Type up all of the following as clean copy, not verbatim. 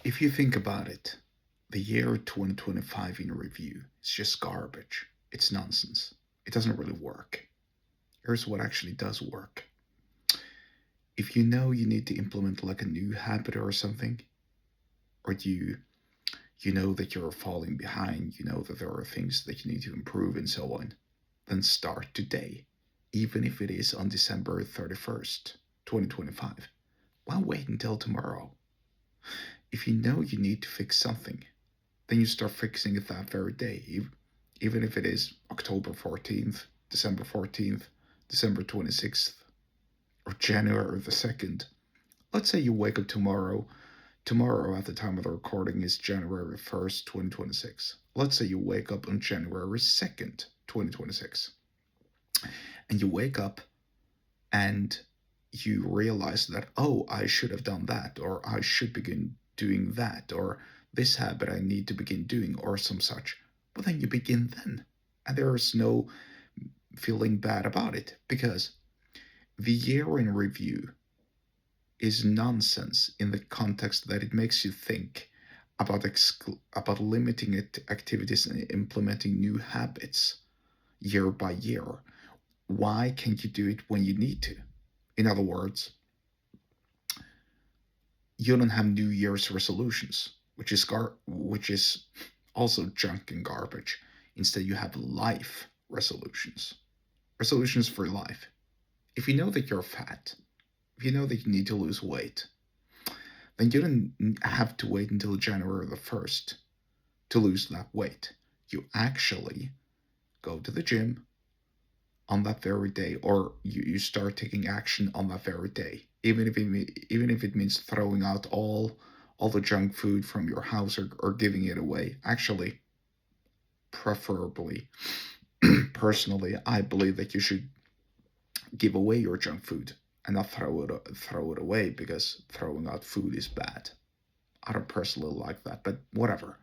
If you think about it, the year 2025 in review is just garbage. It's nonsense. It doesn't really work. Here's what actually does work. If you know you need to implement like a new habit or something, or you know that you're falling behind, you know that there are things that you need to improve and so on, then start today, even if it is on December 31st, 2025. Why wait until tomorrow? If you know you need to fix something, then you start fixing it that very day, even if it is October 14th, December 14th, December 26th, or January the 2nd. Let's say you wake up tomorrow. Tomorrow, at the time of the recording, is January 1st, 2026. Let's say you wake up on January 2nd, 2026. And you wake up and you realize that, oh, I should have done that, or I should begin doing that, or this habit I need to begin doing, or some such. But then you begin then. And there is no feeling bad about it, because the year in review is nonsense in the context that it makes you think about limiting activities and implementing new habits year by year. Why can't you do it when you need to? In other words, you don't have New Year's resolutions, which is also junk and garbage. Instead, you have life resolutions. Resolutions for life. If you know that you're fat, if you know that you need to lose weight, then you don't have to wait until January the 1st to lose that weight. You actually go to the gym on that very day, or you start taking action on that very day, even if it means throwing out all the junk food from your house, or giving it away. Actually, preferably, personally, I believe that you should give away your junk food and not throw it away, because throwing out food is bad. I don't personally like that, but whatever.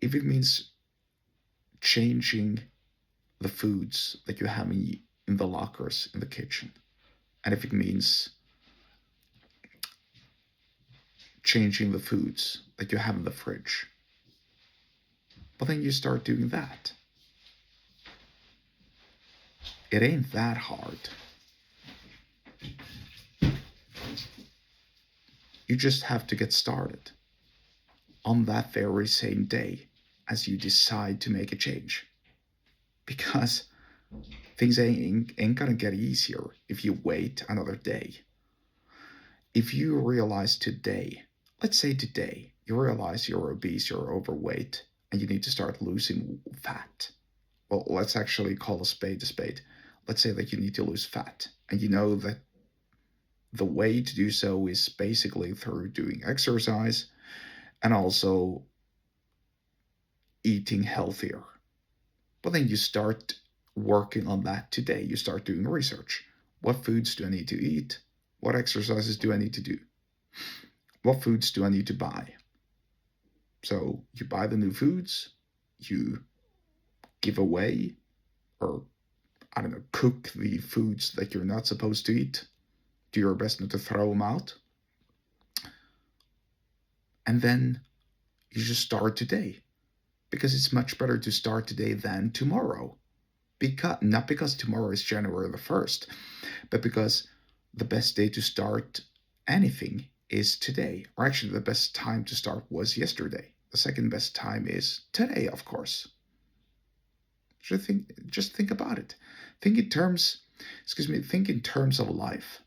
If it means changing the foods that you have in the lockers in the kitchen, and if it means changing the foods that you have in the fridge, well, then you start doing that. It ain't that hard. You just have to get started on that very same day as you decide to make a change. Because things ain't gonna get easier if you wait another day. If you realize today, let's say today, you realize you're obese, you're overweight, and you need to start losing fat. Well, let's actually call a spade a spade. Let's say that you need to lose fat, and you know that the way to do so is basically through doing exercise and also eating healthier. But then you start working on that today. You start doing research. What foods do I need to eat? What exercises do I need to do? What foods do I need to buy? So you buy the new foods, you give away, or I don't know, cook the foods that you're not supposed to eat. Do your best not to throw them out. And then you just start today, because it's much better to start today than tomorrow. Not because tomorrow is January the 1st, but because the best day to start anything is today. Or actually, the best time to start was yesterday. The second best time is today, of course. Just think about it. Think in terms of life.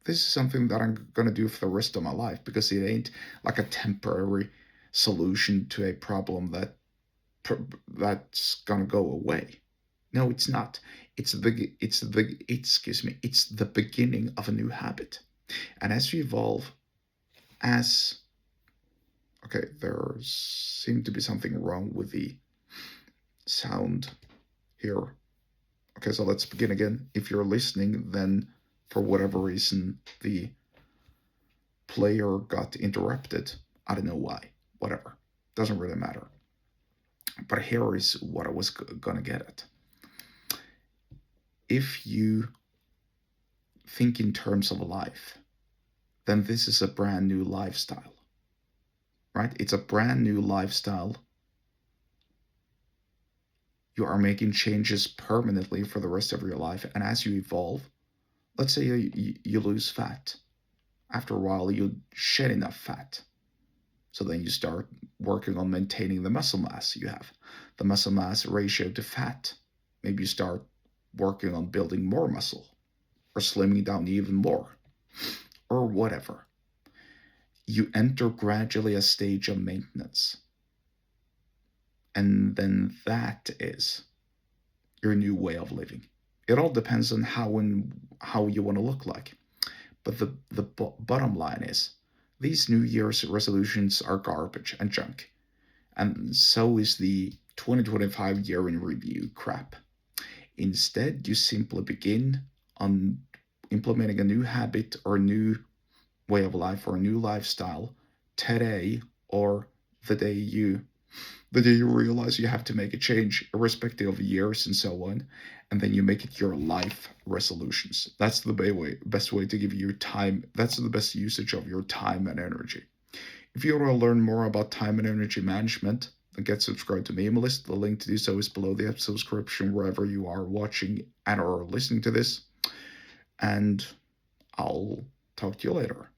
This is something that I'm going to do for the rest of my life, because it ain't like a temporary solution to a problem that's going to go away. No, it's not. It's the beginning of a new habit. And as you evolve, okay, there seemed to be something wrong with the sound here. Okay, so let's begin again. If you're listening, then for whatever reason, the player got interrupted. I don't know why. Whatever. Doesn't really matter. But here is what I was gonna get at. If you think in terms of life, then this is a brand new lifestyle. right? It's a brand new lifestyle. You are making changes permanently for the rest of your life. And as you evolve, let's say you lose fat. After a while, you shed enough fat. So then you start working on maintaining the muscle mass you have, the muscle mass ratio to fat. Maybe you start working on building more muscle or slimming down even more or whatever. You enter gradually a stage of maintenance. And then that is your new way of living. It all depends on how you want to look like. But the bottom line is these New Year's resolutions are garbage and junk. And so is the 2025 year in review crap. Instead, you simply begin on implementing a new habit or a new way of life or a new lifestyle today or the day you realize you have to make a change, irrespective of years and so on, and then you make it your life resolutions. That's the best way to give you time. That's the best usage of your time and energy. If you want to learn more about time and energy management, then get subscribed to Minimalist. The link to do so is below the episode description wherever you are watching and or listening to this. And I'll talk to you later.